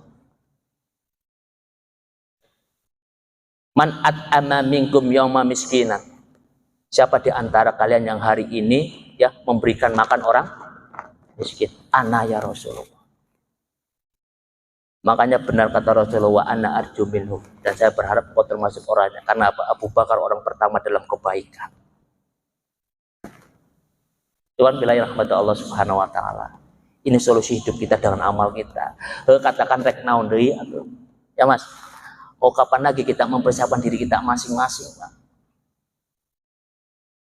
Man at'ama minkum yawma miskinan, siapa di antara kalian yang hari ini ya memberikan makan orang miskin? Ana ya Rasulullah. Makanya benar kata Rasulullah, wa ana arju minhum, dan saya berharap kau termasuk orangnya. Karena apa? Abu Bakar orang pertama dalam kebaikan. Tuhan bilai rahmat Allah subhanahu wa ta'ala. Ini solusi hidup kita dengan amal kita. Katakan rek naon deui atuh. Ya Mas. Oh, kapan lagi kita mempersiapkan diri kita masing-masing, Pak?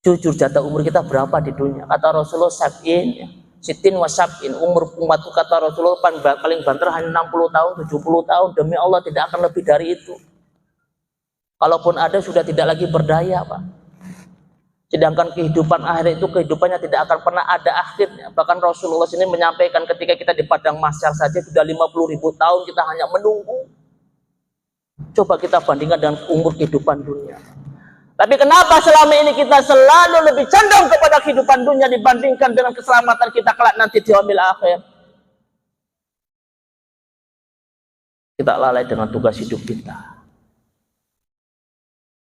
Jujur, jatah umur kita berapa di dunia? Kata Rasulullah, sab'in ya. Sitin wa sab'in, umur umatku kata Rasulullah paling banter hanya 60 tahun, 70 tahun. Demi Allah tidak akan lebih dari itu. Kalaupun ada sudah tidak lagi berdaya, Pak. Sedangkan kehidupan akhir itu kehidupannya tidak akan pernah ada akhirnya. Bahkan Rasulullah sini menyampaikan ketika kita di padang mahsyar saja sudah 50.000 tahun kita hanya menunggu. Coba kita bandingkan dengan umur kehidupan dunia. Tapi kenapa selama ini kita selalu lebih condong kepada kehidupan dunia dibandingkan dengan keselamatan kita kelak nanti di yaumil akhir? Kita lalai dengan tugas hidup kita.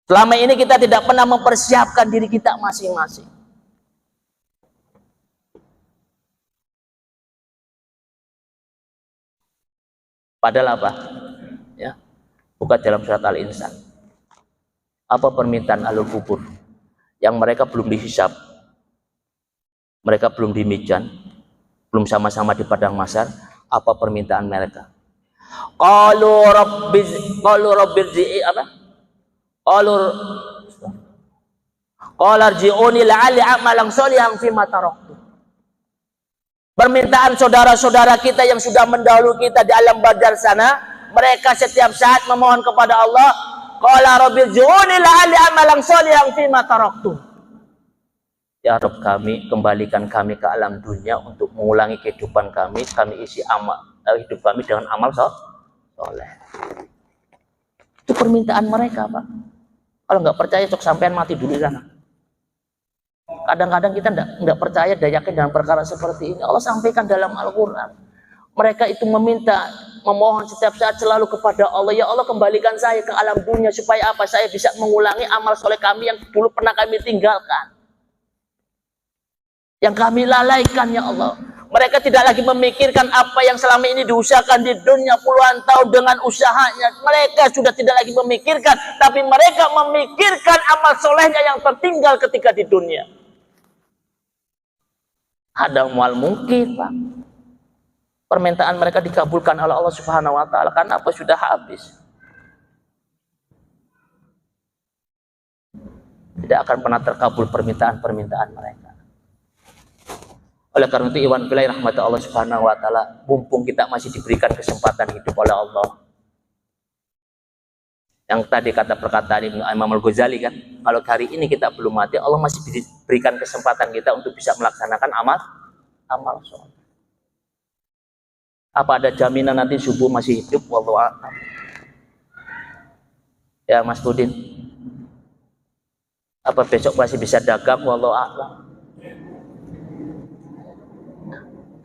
Selama ini kita tidak pernah mempersiapkan diri kita masing-masing. Padahal apa? Ya, buka dalam surat Al-Insan. Apa permintaan ahlul kubur? Yang mereka belum dihisab, mereka belum dimijan, belum sama-sama di padang mahsyar. Apa permintaan mereka? Qalu rabbizi apa? Qala rji'uni la'alli a'malan sholihan fima taraktu. Permintaan saudara-saudara kita yang sudah mendahului kita di alam badar sana, mereka setiap saat memohon kepada Allah, qala rabbirji'uni la'alli a'malan sholihan fima taraktu. Ya Rabb kami, kembalikan kami ke alam dunia untuk mengulangi kehidupan kami isi hidup kami dengan amal soleh. Itu permintaan mereka, Pak. Kalau nggak percaya, cok sampean mati dulu di sana. Kadang-kadang kita nggak percaya dan yakin dengan perkara seperti ini. Allah sampaikan dalam Al-Quran. Mereka itu memohon setiap saat selalu kepada Allah. Ya Allah, kembalikan saya ke alam dunia supaya apa? Saya bisa mengulangi amal soleh kami yang dulu pernah kami tinggalkan, yang kami lalaikan, ya Allah. Mereka tidak lagi memikirkan apa yang selama ini diusahakan di dunia puluhan tahun dengan usahanya. Mereka sudah tidak lagi memikirkan, tapi mereka memikirkan amal solehnya yang tertinggal ketika di dunia. Ada mual mungkin, Pak. Permintaan mereka dikabulkan oleh Allah Subhanahu wa Ta'ala karena apa? Sudah habis. Tidak akan pernah terkabul permintaan-permintaan mereka. Oleh karena itu, iwan fillah rahmat Allah Subhanahu wa Ta'ala, mumpung kita masih diberikan kesempatan hidup oleh Allah. Yang tadi kata perkataan Imam Al-Ghazali kan, kalau hari ini kita belum mati, Allah masih berikan kesempatan kita untuk bisa melaksanakan amal soleh. Apa ada jaminan nanti subuh masih hidup? Wallahu a'lam. Ya Mas Budin, apa besok masih bisa dagang? Wallahu a'lam.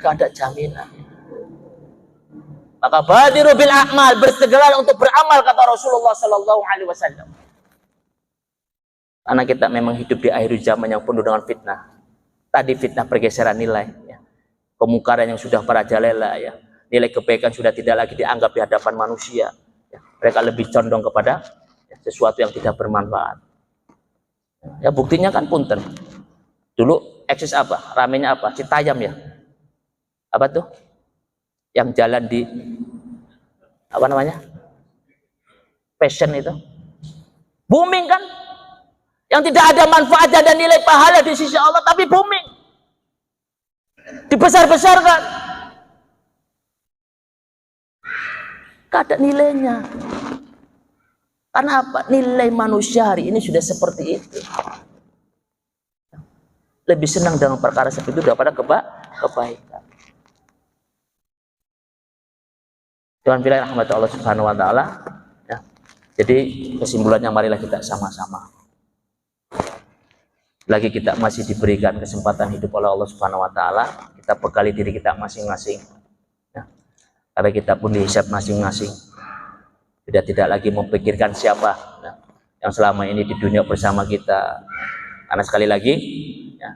Gak ada jaminan. Maka badiru bil a'mal, bersegeralah untuk beramal kata Rasulullah sallallahu alaihi wasallam. Karena kita memang hidup di akhir zaman yang penuh dengan fitnah. Tadi fitnah pergeseran nilai, ya. Kemungkaran yang sudah merajalela, ya. Nilai kebaikan sudah tidak lagi dianggap di hadapan manusia. Ya. Mereka lebih condong kepada sesuatu yang tidak bermanfaat. Ya buktinya kan punten. Dulu eksis apa? Ramenya apa? Citayam ya. Apa tuh? Yang jalan di apa namanya? Passion itu. Booming kan? Yang tidak ada manfaatnya dan nilai pahala di sisi Allah, tapi booming. Dibesar-besarkan. Gak ada nilainya. Karena apa? Nilai manusia hari ini sudah seperti itu. Lebih senang dengan perkara seperti itu daripada kebaikan. Tuhan pilih rahmat Allah Subhanahu wa taala. Ya. Jadi kesimpulannya marilah kita sama-sama. Lagi kita masih diberikan kesempatan hidup oleh Allah Subhanahu wa taala, kita bekali diri kita masing-masing. Ya. Karena kita pun dihisab masing-masing. Sudah tidak lagi memikirkan siapa yang selama ini di dunia bersama kita. Karena sekali lagi, ya,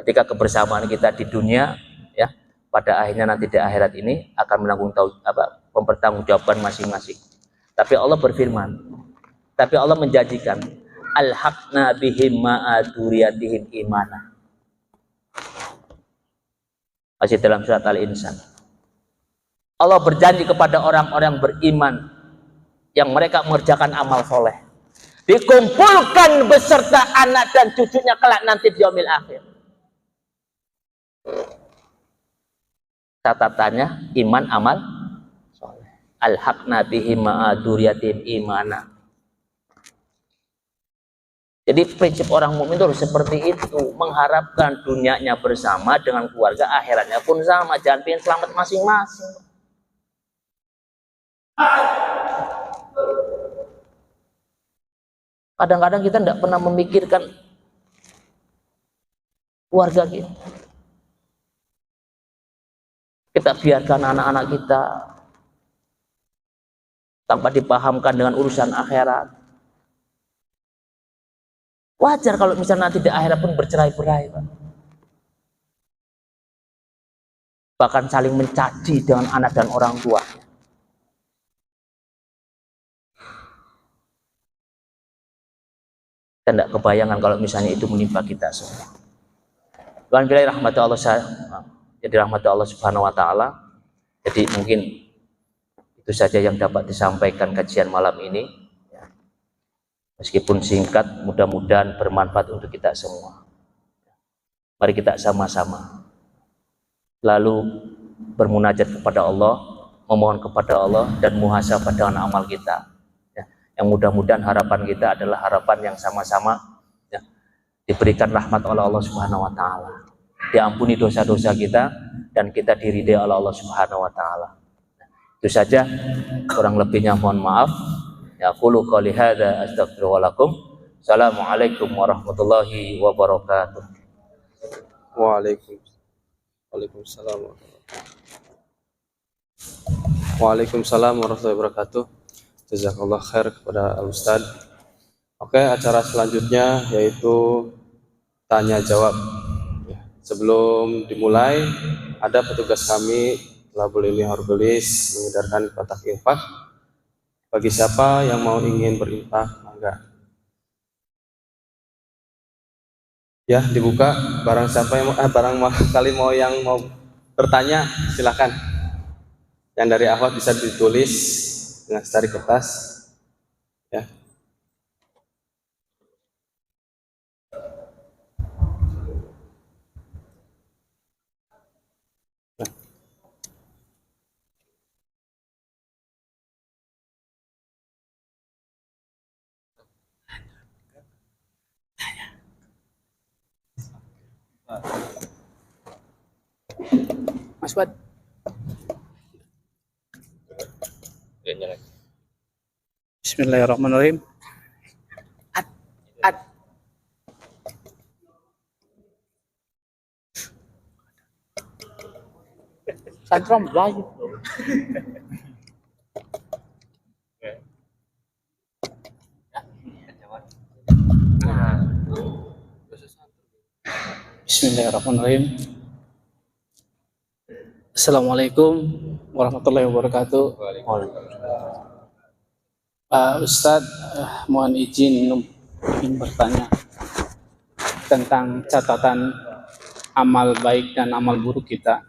ketika kebersamaan kita di dunia, ya, pada akhirnya nanti di akhirat ini akan mempertanggungjawabkan masing-masing. Tapi Allah berfirman, tapi Allah menjanjikan, alhaqna bihim ma'aduriyatihim imana. Masih dalam surat Al-Insan. Allah berjanji kepada orang-orang beriman yang mereka mengerjakan amal soleh, dikumpulkan beserta anak dan cucunya kelak nanti di yaumil akhir. Catatannya iman amal soleh. Alhaqna bihim ma'aduriyatihim imana. Jadi prinsip orang mukmin itu harus seperti itu, mengharapkan dunianya bersama dengan keluarga, akhiratnya pun sama. Jangan pengen selamat masing-masing. Kadang-kadang kita tidak pernah memikirkan keluarga kita. Kita biarkan anak-anak kita tanpa dipahamkan dengan urusan akhirat. Wajar kalau misalnya nanti di akhirat pun bercerai-berai, Pak. Bahkan saling mencaci dengan anak dan orang tua. Kita tidak kebayangan kalau misalnya itu menimpa kita semua. Tuhan pilih rahmat Allah, jadi rahmat Allah Subhanahu wa taala. Jadi mungkin itu saja yang dapat disampaikan kajian malam ini. Meskipun singkat, mudah-mudahan bermanfaat untuk kita semua. Mari kita sama-sama lalu bermunajat kepada Allah, memohon kepada Allah dan muhasabah dengan amal kita. Yang mudah-mudahan harapan kita adalah harapan yang sama-sama diberikan rahmat oleh Allah Subhanahu wa taala. Diampuni dosa-dosa kita dan kita diridai oleh Allah Subhanahu wa taala. Itu saja, kurang lebihnya mohon maaf. Yaqulu qouli hadza astaghfiru lakum. Assalamualaikum warahmatullahi wabarakatuh. Waalaikumsalam warahmatullahi wabarakatuh. Jazakallah khair kepada Al-Ustaz. Oke, acara selanjutnya yaitu tanya jawab. Sebelum dimulai, ada petugas kami Labul Ilmi Harbelis mengedarkan kotak infak. Bagi siapa yang mau ingin berinfak, mangga. Ya, dibuka. Barang siapa yang kali yang mau bertanya, silakan. Yang dari akhwat bisa ditulis dengan secari kertas. Ya. Mas Wad. Bismillahirrahmanirrahim. Santrom belajar. Bismillahirrahmanirrahim. Assalamualaikum warahmatullahi wabarakatuh. Ustadz, mohon izin ingin bertanya tentang catatan amal baik dan amal buruk kita.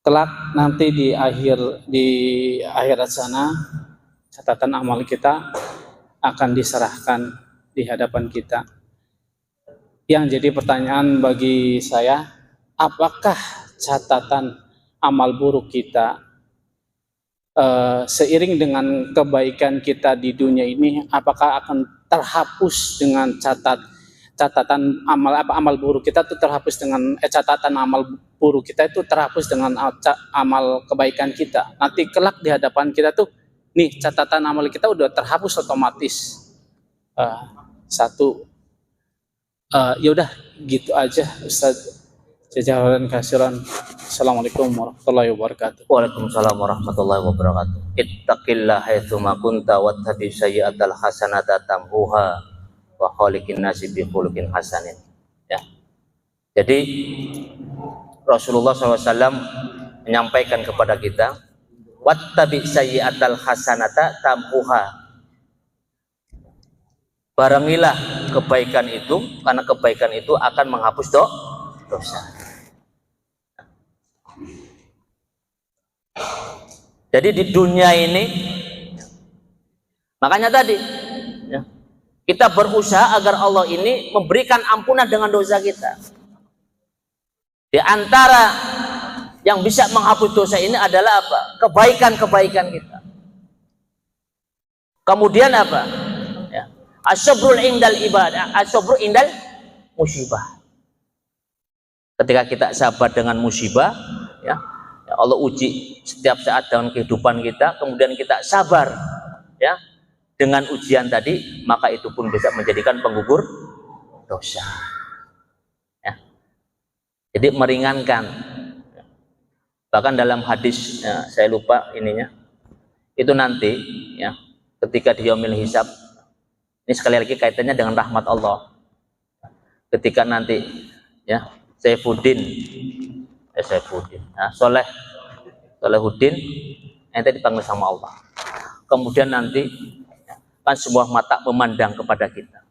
Kelak nanti di akhirat sana catatan amal kita akan diserahkan di hadapan kita. Yang jadi pertanyaan bagi saya, apakah catatan amal buruk kita seiring dengan kebaikan kita di dunia ini, apakah akan terhapus dengan catatan amal buruk kita itu terhapus dengan catatan amal buruk kita itu terhapus dengan amal kebaikan kita. Nanti kelak di hadapan kita tuh, nih catatan amal kita udah terhapus otomatis. Ya udah gitu aja Ustaz. Jazakallahu khairan. Assalamualaikum warahmatullahi wabarakatuh. Waalaikumsalam warahmatullahi wabarakatuh. Ittaqillah haitsu ma kunta wattabi sayyi'atal hasanata tamhuha wa khaliqin nasi bi khuluqin hasanin. Ya. Jadi Rasulullah SAW menyampaikan kepada kita, wattabi sayyi'atal hasanata tamhuha. Barangilah kebaikan itu, karena kebaikan itu akan menghapus dosa. Jadi di dunia ini, makanya tadi ya, kita berusaha agar Allah ini memberikan ampunan dengan dosa kita. Di antara yang bisa menghapus dosa ini adalah apa? Kebaikan-kebaikan kita. Kemudian apa? Ya. As-sabrul indal ibadah, as-sabru indal musibah. Ketika kita sabar dengan musibah, ya, Allah uji setiap saat dalam kehidupan kita, kemudian kita sabar, ya, dengan ujian tadi, maka itu pun bisa menjadikan penggugur dosa. Ya. Jadi meringankan. Bahkan dalam hadis, ya, saya lupa ininya, itu nanti, ya, ketika di yaumil hisab, ini sekali lagi kaitannya dengan rahmat Allah. Ketika nanti, ya, Saifuddin, nah, Solehuddin, ente dipanggil sama Allah. Kemudian nanti kan semua mata memandang kepada kita.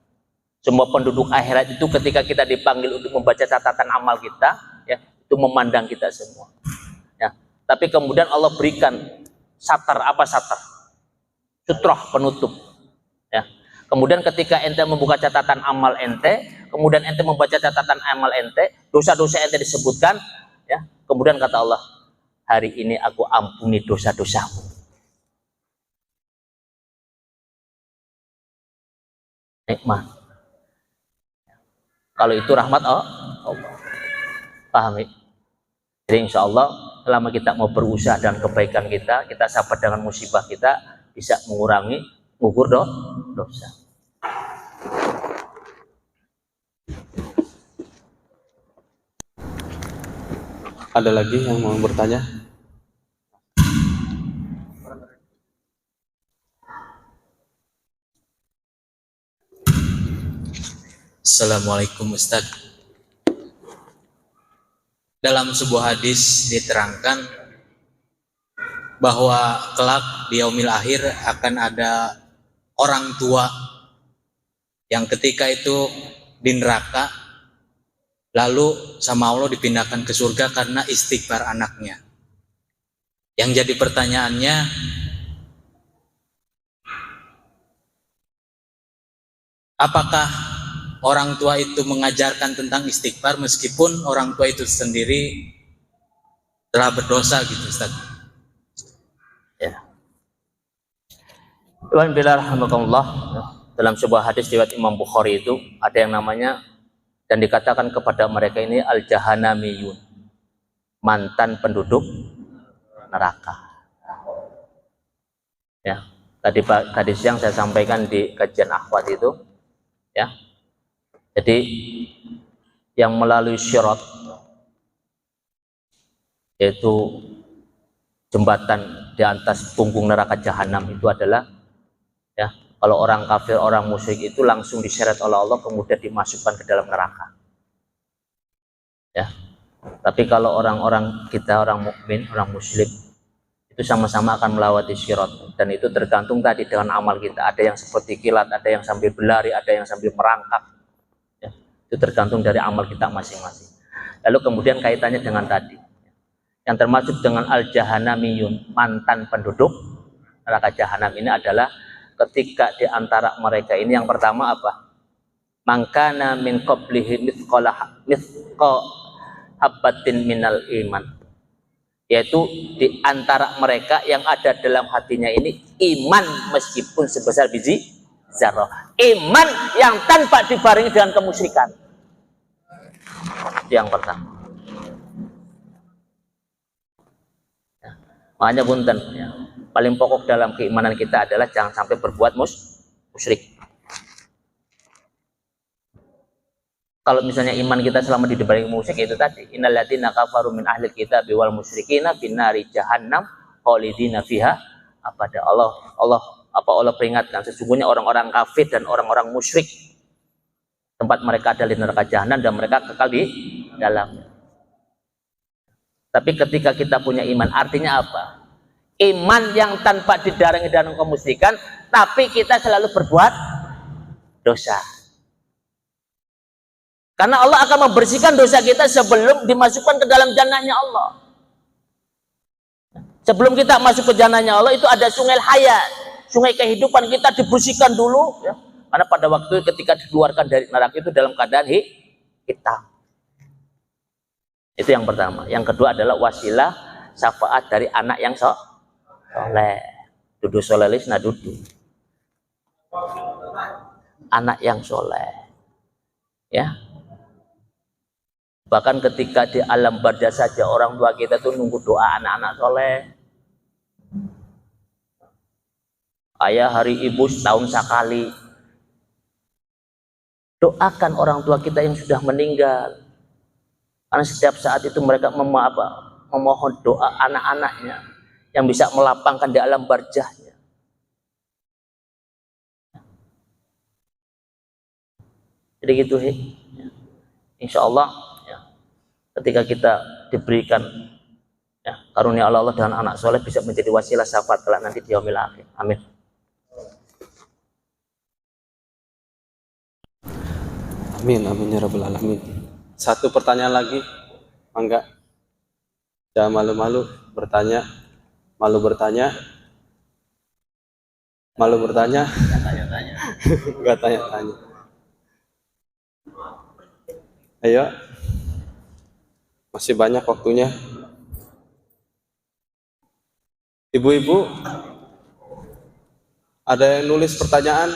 Semua penduduk akhirat itu ketika kita dipanggil untuk membaca catatan amal kita, ya, itu memandang kita semua. Ya, tapi kemudian Allah berikan satar, apa satar? Sutroh, penutup. Ya. Kemudian ketika ente membuka catatan amal ente, kemudian ente membaca catatan amal ente, dosa-dosa ente disebutkan, ya. Kemudian kata Allah, hari ini aku ampuni dosa-dosamu. Nikmat. Kalau itu rahmat Allah. Paham ya? Jadi insya Allah selama kita mau berusaha dan kebaikan kita sabar dengan musibah kita, bisa mengurangi gugur dosa. Ada lagi yang mau bertanya? Assalamualaikum Ustaz. Dalam sebuah hadis diterangkan bahwa kelak di yaumil akhir akan ada orang tua yang ketika itu di neraka, lalu sama Allah dipindahkan ke surga karena istighfar anaknya. Yang jadi pertanyaannya, apakah orang tua itu mengajarkan tentang istighfar meskipun orang tua itu sendiri telah berdosa gitu Ustaz? Ya. Tuhan bila rahmatullah, dalam sebuah hadis riwayat Imam Bukhari itu ada yang namanya, dan dikatakan kepada mereka ini al-jahanamiyun, mantan penduduk neraka. Ya, tadi siang saya sampaikan di kajian akhwat itu, ya. Jadi yang melalui syirat yaitu jembatan di atas punggung neraka jahanam itu adalah, ya, kalau orang kafir, orang musyrik itu langsung diseret oleh Allah kemudian dimasukkan ke dalam neraka. Ya. Tapi kalau orang-orang kita, orang mukmin, orang muslim, itu sama-sama akan melewati sirat, dan itu tergantung tadi dengan amal kita. Ada yang seperti kilat, ada yang sambil berlari, ada yang sambil merangkak. Ya. Itu tergantung dari amal kita masing-masing. Lalu kemudian kaitannya dengan tadi, yang termasuk dengan al-jahanamiyun, mantan penduduk neraka jahanam ini adalah ketika di antara mereka ini yang pertama apa? Mangkana min qablihi mithqala habbatin minal iman, yaitu di antara mereka yang ada dalam hatinya ini iman meskipun sebesar biji zarah, iman yang tanpa dibarengi dengan kemusyrikan. Itu yang pertama. Ya. Makanya punten, ya, paling pokok dalam keimanan kita adalah jangan sampai berbuat musyrik. Kalau misalnya iman kita selama dibarengi musyrik, itu tadi innal ladzina kafaru min ahlil kitabi wal musyrikina finnari jahannam khalidina fiha abada. Allah peringatkan sesungguhnya orang-orang kafir dan orang-orang musyrik tempat mereka ada di neraka jahanam dan mereka kekal di dalamnya. Tapi ketika kita punya iman, artinya apa? Iman yang tanpa didarengi dengan kemusyrikan, tapi kita selalu berbuat dosa. Karena Allah akan membersihkan dosa kita sebelum dimasukkan ke dalam jannahnya Allah. Sebelum kita masuk ke jannahnya Allah, itu ada sungai hayat, sungai kehidupan kita dibersihkan dulu, ya. Karena pada waktu ketika dikeluarkan dari neraka itu dalam keadaan hitam. Itu yang pertama. Yang kedua adalah wasilah syafaat dari anak yang soleh. Dudu solelis nah dudu. Anak yang soleh. Ya. Bahkan ketika di alam barzah saja orang tua kita tuh nunggu doa anak-anak soleh. Ayah hari ibu setahun sekali. Doakan orang tua kita yang sudah meninggal. Karena setiap saat itu mereka memohon doa anak-anaknya yang bisa melapangkan di alam barzahnya. Jadi gitu, insya Allah, ya, ketika kita diberikan, ya, karunia Allah dengan anak soleh bisa menjadi wasilah syafaat kelak nanti di yaumil akhir. Amin. Amin, amin ya rabbal alamin. Satu pertanyaan lagi, mangga. Jangan malu-malu bertanya, malu bertanya, malu bertanya, nggak tanya-tanya. Ayo, masih banyak waktunya. Ibu-ibu, ada yang nulis pertanyaan?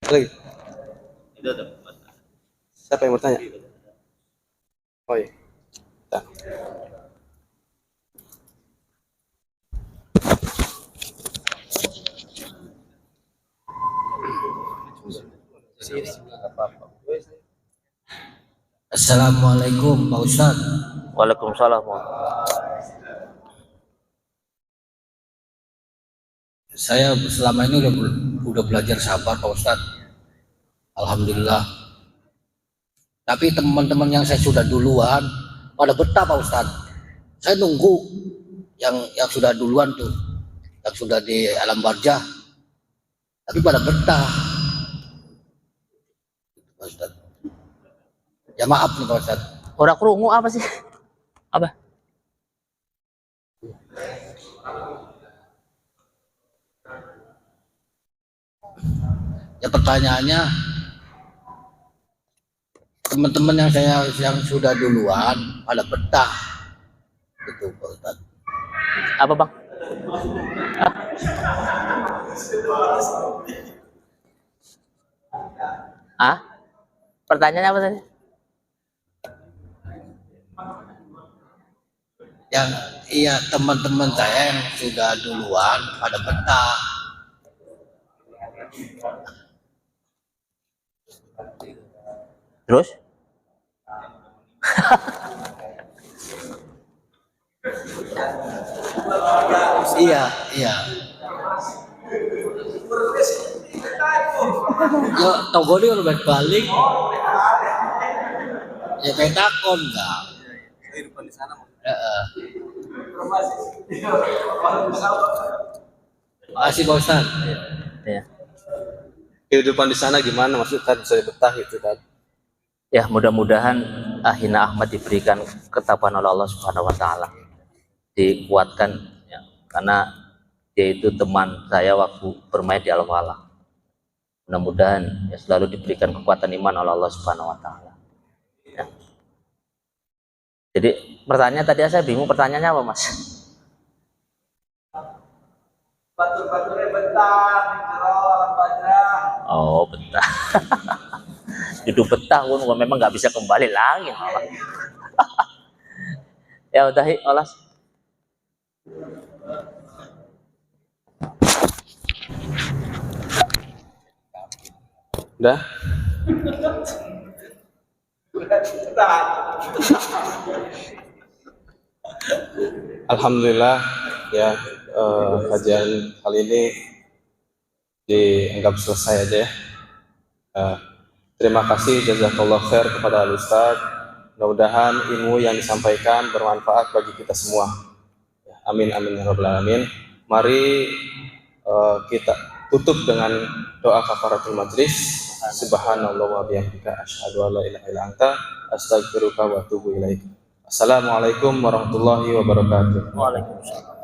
Lagi? Siapa yang bertanya? Oh iya. Nah. Assalamualaikum Pak Ustadz. Waalaikumsalam. Saya selama ini udah belajar sabar Pak Ustadz. Alhamdulillah. Tapi teman-teman yang saya sudah duluan pada betah Pak Ustadz. Saya nunggu yang sudah duluan tuh, yang sudah di alam barzah. Tapi pada betah. Pak Ustadz. Ya maaf nih Pak Ustadz. Orang krungu apa sih? Apa? Ya pertanyaannya, teman-teman yang sudah duluan pada betah gitu Pak Ustadz. Apa bang? Ah? Pertanyaannya apa tadi? Yang iya teman-teman saya yang sudah duluan pada betah. Terus? Iya, iya. Yo, togo dia udah balik. Ya kayak takon enggak. Kehidupan di sana. Heeh. Makasih Pak Ustaz. Ya. Kehidupan di sana gimana maksud Ustaz, bisa betah itu kan? Ya, mudah-mudahan Ahina Ahmad diberikan ketabahan oleh Allah Subhanahu wa taala. Dikuatkan ya, karena dia itu teman saya waktu bermain di Al-Falah. Mudah-mudahan ya selalu diberikan kekuatan iman oleh Allah Subhanahu wa taala. Ya. Jadi pertanyaan tadi saya bingung pertanyaannya apa, Mas? Batur-baturnya betah, jero alam bajrang. Oh, betah. Hidup betah pun memang nggak bisa kembali lagi malah. Ya udah, Olas. Udah? Alhamdulillah ya, kajian kali ini dianggap selesai aja ya. Terima kasih jazakallah khair kepada Al-Ustaz. Mudah-mudahan ilmu yang disampaikan bermanfaat bagi kita semua. Amin amin ya rabbal alamin. Mari kita tutup dengan doa kafaratul majlis. Subhanallah wa bihamdika asyhadu an la ilaha illa anta astaghfiruka wa atubu ilaik. Assalamualaikum warahmatullahi wabarakatuh. Waalaikumsalam.